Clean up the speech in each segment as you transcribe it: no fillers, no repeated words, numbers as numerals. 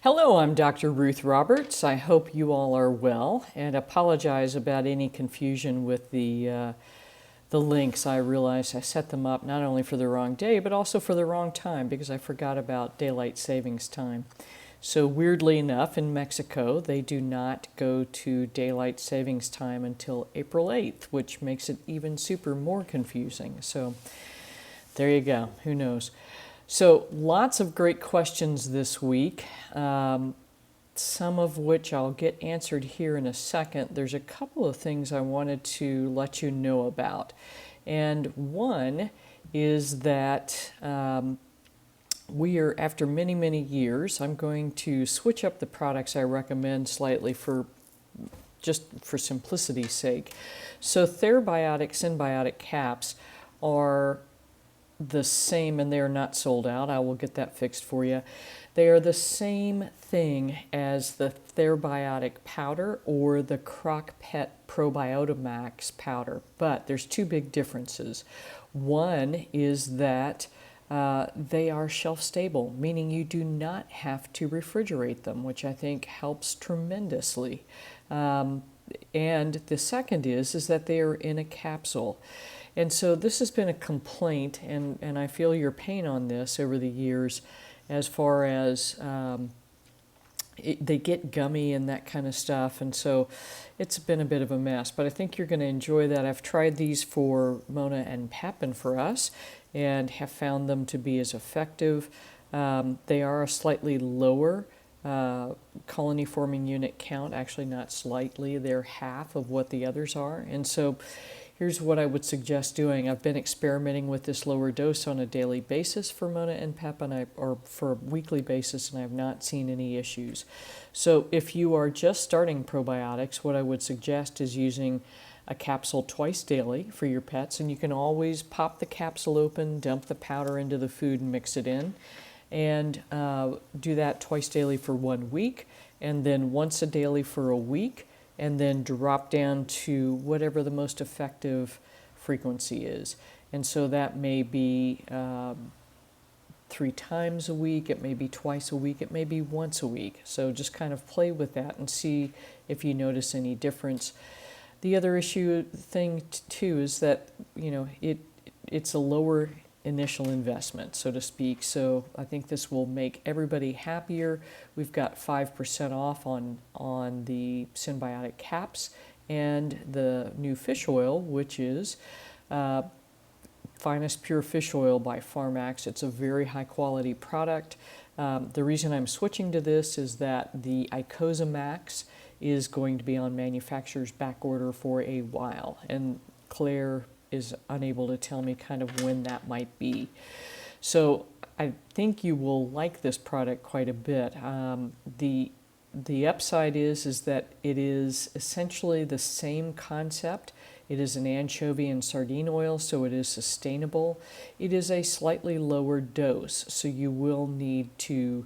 Hello, I'm Dr. Ruth Roberts. I hope you all are well and apologize about any confusion with the links. I realized I set them up not only for the wrong day, but also for the wrong time because I forgot about daylight savings time. So weirdly enough, in Mexico, they do not go to daylight savings time until April 8th, which makes it even super more confusing. So there you go. Who knows? So lots of great questions this week, some of which I'll get answered here in a second. There's a couple of things I wanted to let you know about. And one is that we are, after many, many years, I'm going to switch up the products I recommend slightly just for simplicity's sake. So Therabiotics and biotic caps are the same, and they are not sold out. I will get that fixed for you. They are the same thing as the Therabiotic powder or the CrockPet Probiotics powder, but there's two big differences. One is that they are shelf stable, meaning you do not have to refrigerate them, which I think helps tremendously. And the second is that they are in a capsule. And so this has been a complaint, and I feel your pain on this over the years as far as they get gummy and that kind of stuff, and so it's been a bit of a mess. But I think you're going to enjoy that. I've tried these for Mona and Pep and for us and have found them to be as effective. They are a slightly lower colony forming unit count, actually not slightly, they're half of what the others are. And so here's what I would suggest doing. I've been experimenting with this lower dose on a daily basis for Mona and Pep, or for a weekly basis, and I have not seen any issues. So if you are just starting probiotics, what I would suggest is using a capsule twice daily for your pets, and you can always pop the capsule open, dump the powder into the food and mix it in, and do that twice daily for 1 week, and then once a daily for a week, and then drop down to whatever the most effective frequency is. And so that may be 3 times a week, it may be twice a week, it may be once a week. So just kind of play with that and see if you notice any difference. The other thing too is that, you know, it's a lower initial investment, so to speak. So I think this will make everybody happier. We've got 5% off on the symbiotic caps and the new fish oil, which is Finest Pure Fish Oil by Pharmax. It's a very high quality product. The reason I'm switching to this is that the Icosa Max is going to be on manufacturer's back order for a while, and Claire is unable to tell me kind of when that might be. So I think you will like this product quite a bit. The upside is that it is essentially the same concept. It is an anchovy and sardine oil, so it is sustainable. It is a slightly lower dose, so you will need to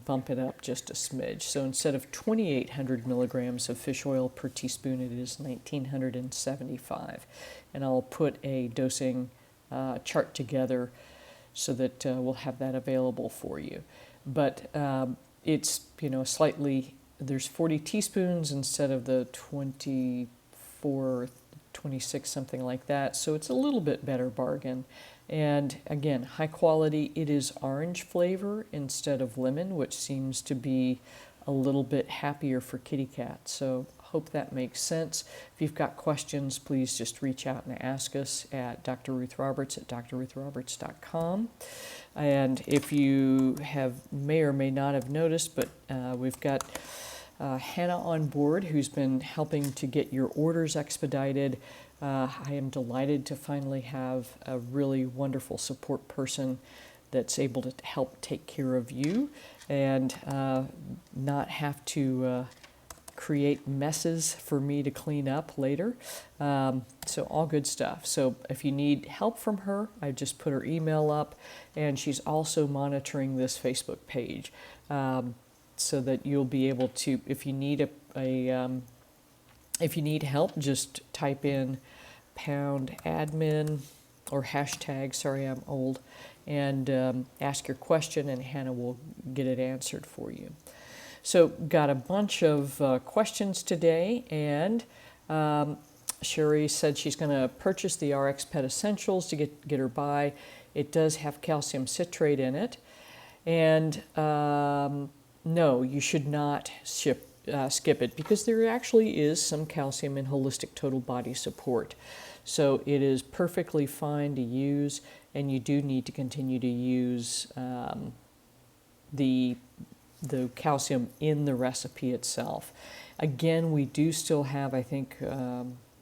bump it up just a smidge. So instead of 2,800 milligrams of fish oil per teaspoon, it is 1,975. And I'll put a dosing chart together so that we'll have that available for you. But it's, you know, slightly, there's 40 teaspoons instead of the 24, 26, something like that. So it's a little bit better bargain. And again, high quality. It is orange flavor instead of lemon, which seems to be a little bit happier for kitty cats. So hope that makes sense. If you've got questions, please just reach out and ask us at Dr. Ruth Roberts at drruthroberts.com. And if you may or may not have noticed, but we've got Hannah on board, who's been helping to get your orders expedited. I am delighted to finally have a really wonderful support person that's able to help take care of you and not have to create messes for me to clean up later. So all good stuff. So if you need help from her, I just put her email up, and she's also monitoring this Facebook page so that you'll be able to, if you need if you need help, just type in #admin or hashtag, sorry I'm old, and ask your question, and Hannah will get it answered for you. So got a bunch of questions today, and Sherry said she's going to purchase the RX Pet Essentials to get her by. It does have calcium citrate in it. And no, you should not skip it, because there actually is some calcium in Holistic Total Body Support. So it is perfectly fine to use, and you do need to continue to use the calcium in the recipe itself. Again, we do still have, I think,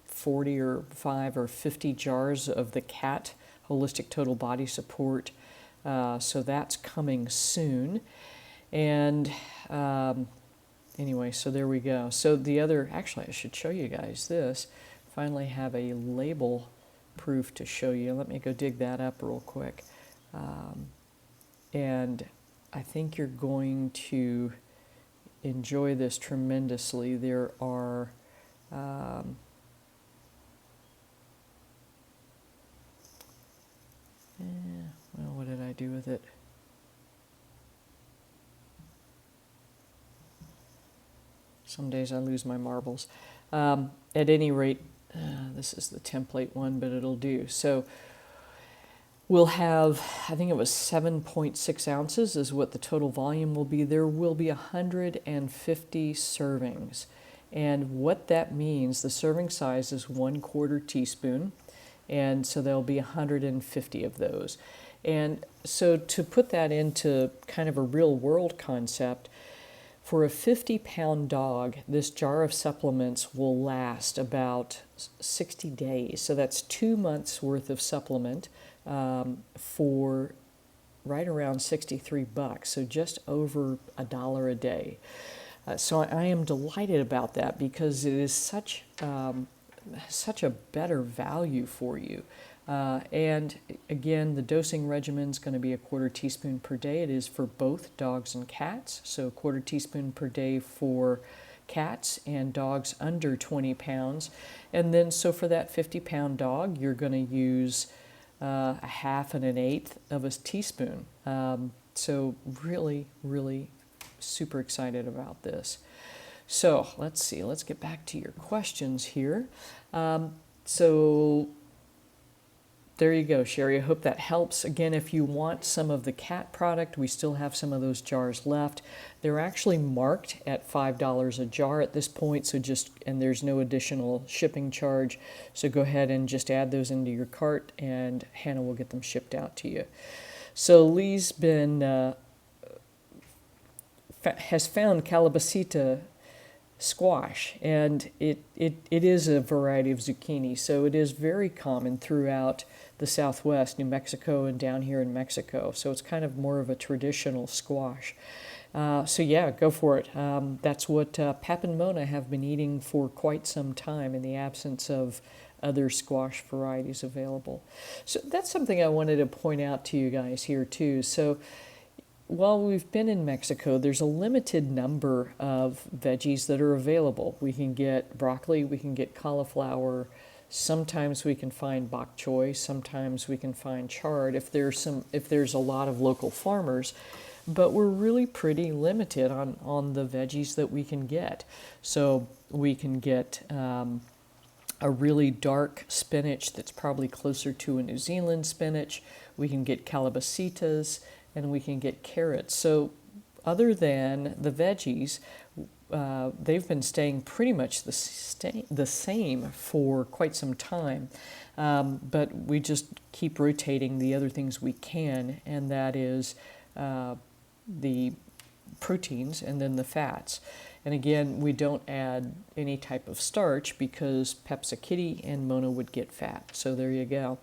45 or 50 jars of the cat Holistic Total Body Support. So that's coming soon. And anyway, so there we go. So the other, actually I should show you guys this. Finally have a label proof to show you. Let me go dig that up real quick. And I think you're going to enjoy this tremendously. There are well, what did I do with it? Some days I lose my marbles. At any rate, this is the template one, but it'll do. So we'll have, I think it was 7.6 ounces is what the total volume will be. There will be 150 servings. And what that means, the serving size is 1/4 teaspoon. And so there'll be 150 of those. And so to put that into kind of a real world concept, for a 50-pound dog, this jar of supplements will last about 60 days. So that's 2 months worth of supplement for right around $63, so just over $1 a day. So I am delighted about that, because it is such a better value for you. And again, the dosing regimen is going to be 1/4 teaspoon per day. It is for both dogs and cats, so 1/4 teaspoon per day for cats and dogs under 20 pounds. And then so for that 50-pound dog, you're going to use 1/2 and 1/8 of a teaspoon. So really, really super excited about this. So let's see, let's get back to your questions here. So there you go, Sherry. I hope that helps. Again, if you want some of the cat product, we still have some of those jars left. They're actually marked at $5 a jar at this point, so and there's no additional shipping charge. So go ahead and just add those into your cart, and Hannah will get them shipped out to you. So Lee's has found calabacita squash, and it is a variety of zucchini, so it is very common throughout the Southwest, New Mexico, and down here in Mexico. So it's kind of more of a traditional squash. So yeah, go for it. That's what Pap and Mona have been eating for quite some time, in the absence of other squash varieties available. So that's something I wanted to point out to you guys here too. So while we've been in Mexico, there's a limited number of veggies that are available. We can get broccoli, we can get cauliflower, sometimes we can find bok choy, sometimes we can find chard if there's a lot of local farmers, but we're really pretty limited on the veggies that we can get. So we can get a really dark spinach that's probably closer to a New Zealand spinach. We can get calabacitas, and we can get carrots. So other than the veggies, they've been staying pretty much the same for quite some time. But we just keep rotating the other things we can, and that is the proteins and then the fats. And again, we don't add any type of starch, because Pepsi Kitty and Mona would get fat. So there you go.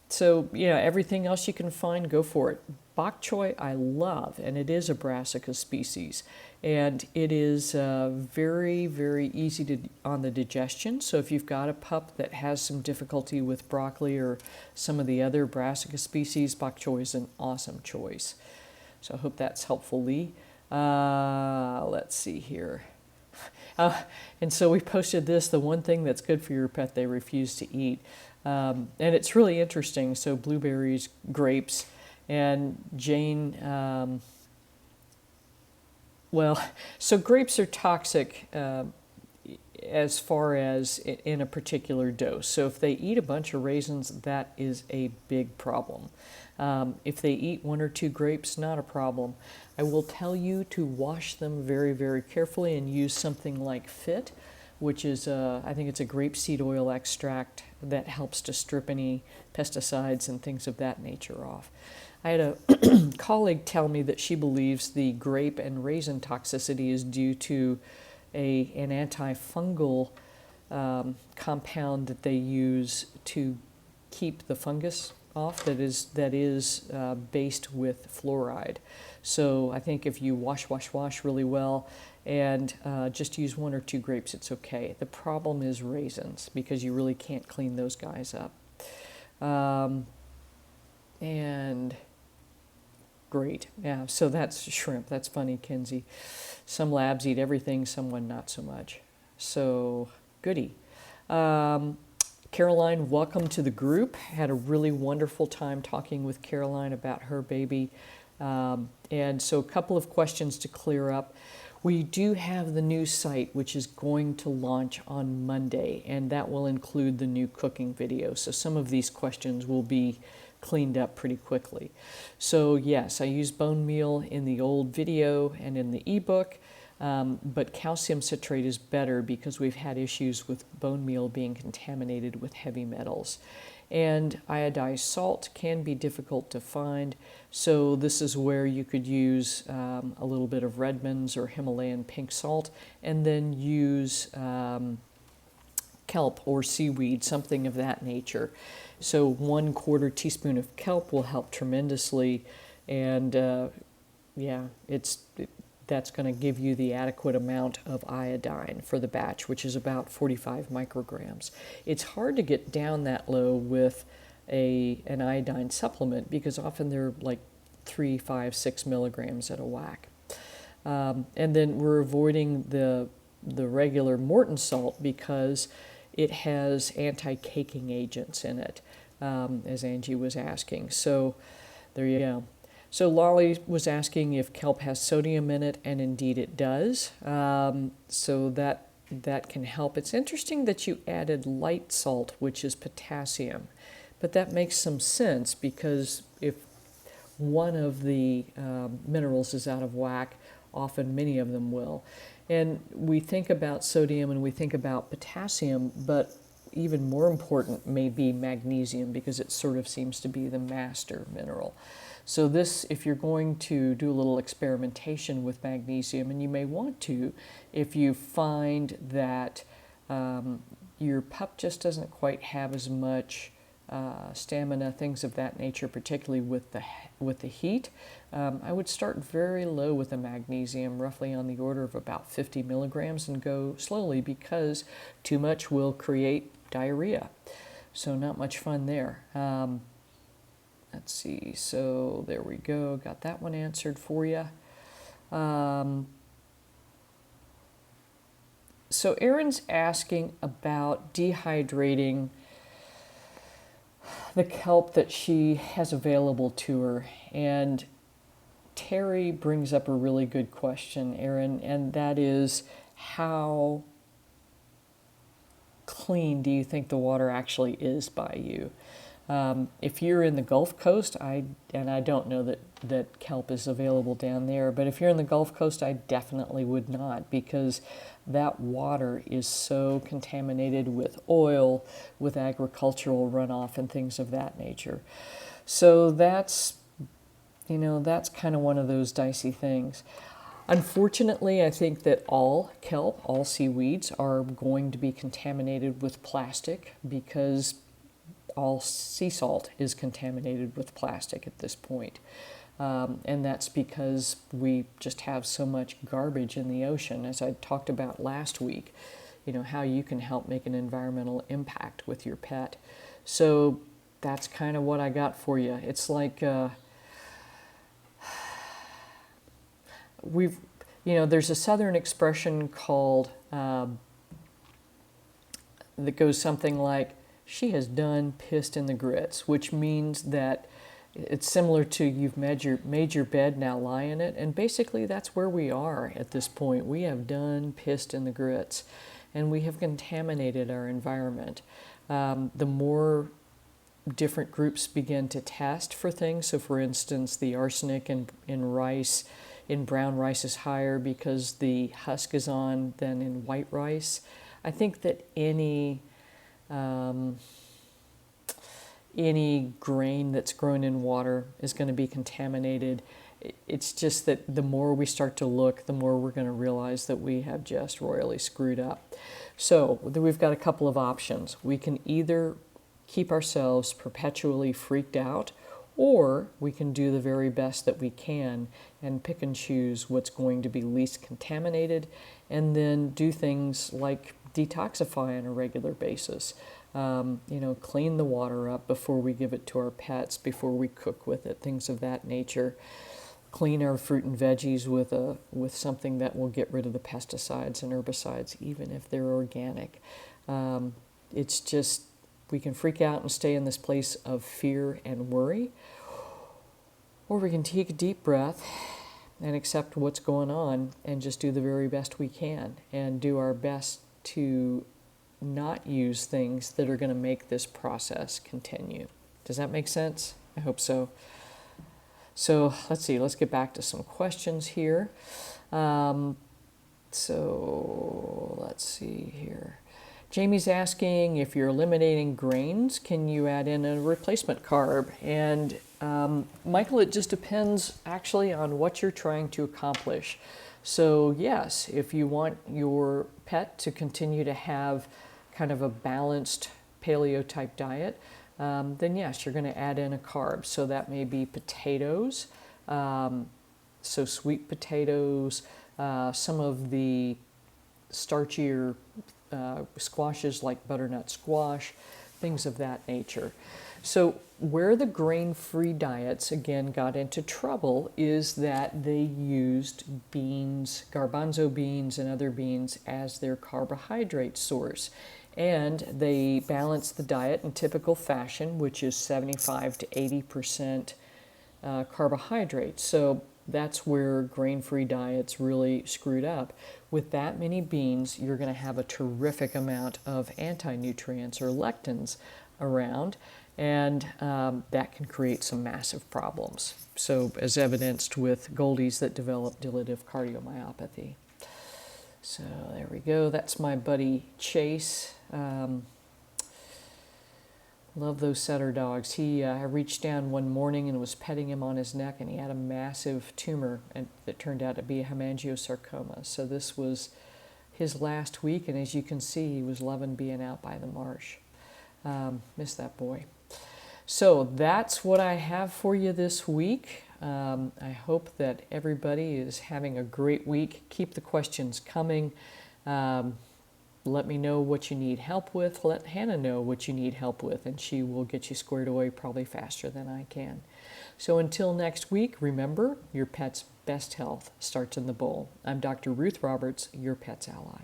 So, yeah, everything else you can find, go for it. Bok choy I love, and it is a brassica species. And it is very, very easy on the digestion. So if you've got a pup that has some difficulty with broccoli or some of the other brassica species, bok choy is an awesome choice. So I hope that's helpful, Lee. Let's see here. And so we posted this, the one thing that's good for your pet they refuse to eat. And it's really interesting. So blueberries, grapes, and Jane, so grapes are toxic as far as in a particular dose. So if they eat a bunch of raisins, that is a big problem. If they eat 1 or 2 grapes, not a problem. I will tell you to wash them very, very carefully and use something like Fit, which is, I think it's a grapeseed oil extract that helps to strip any pesticides and things of that nature off. I had a colleague tell me that she believes the grape and raisin toxicity is due to an antifungal compound that they use to keep the fungus off that is based with fluoride. So I think if you wash really well and just use 1 or 2 grapes, it's okay. The problem is raisins because you really can't clean those guys up. And great, yeah, so that's shrimp. That's funny, Kenzie. Some labs eat everything, someone not so much. So, goody. Caroline, welcome to the group. Had a really wonderful time talking with Caroline about her baby. And so a couple of questions to clear up. We do have the new site, which is going to launch on Monday, and that will include the new cooking video. So some of these questions will be cleaned up pretty quickly. So yes, I use bone meal in the old video and in the ebook, but calcium citrate is better because we've had issues with bone meal being contaminated with heavy metals. And iodized salt can be difficult to find, so this is where you could use a little bit of Redmond's or Himalayan pink salt, and then use kelp or seaweed, something of that nature. So 1/4 teaspoon of kelp will help tremendously, and that's going to give you the adequate amount of iodine for the batch, which is about 45 micrograms. It's hard to get down that low with an iodine supplement because often they're like 3, 5, 6 milligrams at a whack. And then we're avoiding the regular Morton salt because it has anti-caking agents in it, as Angie was asking. So there you go. So Lolly was asking if kelp has sodium in it, and indeed it does. So that can help. It's interesting that you added light salt, which is potassium, but that makes some sense because if one of the minerals is out of whack, often many of them will. And we think about sodium and we think about potassium, but even more important may be magnesium because it sort of seems to be the master mineral. So this, if you're going to do a little experimentation with magnesium, and you may want to, if you find that your pup just doesn't quite have as much stamina, things of that nature, particularly with the heat, I would start very low with the magnesium, roughly on the order of about 50 milligrams, and go slowly because too much will create diarrhea. So not much fun there. Let's see, so there we go, got that one answered for you. So Erin's asking about dehydrating the kelp that she has available to her, and Terry brings up a really good question, Erin, and that is, how clean do you think the water actually is by you? If you're in the Gulf Coast, I don't know that kelp is available down there, but if you're in the Gulf Coast, I definitely would not, because that water is so contaminated with oil, with agricultural runoff and things of that nature. So that's kind of one of those dicey things. Unfortunately, I think that all kelp, all seaweeds, are going to be contaminated with plastic because all sea salt is contaminated with plastic at this point. And that's because we just have so much garbage in the ocean, as I talked about last week, how you can help make an environmental impact with your pet. So that's kind of what I got for you. It's like there's a Southern expression called that goes something like, she has done pissed in the grits, which means that it's similar to you've made your bed, now lie in it. And basically that's where we are at this point. We have done pissed in the grits, and we have contaminated our environment. The more different groups begin to test for things, so for instance, the arsenic in rice, in brown rice is higher because the husk is on than in white rice. I think that any grain that's grown in water is going to be contaminated. It's just that the more we start to look, the more we're going to realize that we have just royally screwed up. So we've got a couple of options. We can either keep ourselves perpetually freaked out, or we can do the very best that we can and pick and choose what's going to be least contaminated, and then do things like detoxify on a regular basis. Clean the water up before we give it to our pets, before we cook with it, things of that nature. Clean our fruit and veggies with something that will get rid of the pesticides and herbicides, even if they're organic. It's just, we can freak out and stay in this place of fear and worry, or we can take a deep breath and accept what's going on and just do the very best we can and do our best to not use things that are going to make this process continue. Does that make sense? I hope so. So let's see, let's get back to some questions here. So let's see here. Jamie's asking, if you're eliminating grains, can you add in a replacement carb? And Michael, it just depends actually on what you're trying to accomplish. So yes, if you want your pet to continue to have kind of a balanced paleo type diet, then yes, you're going to add in a carb. So that may be potatoes, so sweet potatoes, some of the starchier squashes like butternut squash, things of that nature. So where the grain-free diets again got into trouble is that they used beans, garbanzo beans and other beans as their carbohydrate source. And they balanced the diet in typical fashion, which is 75 to 80% carbohydrates. So that's where grain-free diets really screwed up. With that many beans, you're going to have a terrific amount of anti-nutrients or lectins around, and that can create some massive problems. So as evidenced with Goldies that develop dilative cardiomyopathy. So there we go. That's my buddy Chase. Love those setter dogs. I reached down one morning and was petting him on his neck, and he had a massive tumor that turned out to be a hemangiosarcoma. So this was his last week, and as you can see, he was loving being out by the marsh. Miss that boy. So that's what I have for you this week. I hope that everybody is having a great week. Keep the questions coming. Let me know what you need help with. Let Hannah know what you need help with, and she will get you squared away probably faster than I can. So until next week, remember, your pet's best health starts in the bowl. I'm Dr. Ruth Roberts, your pet's ally.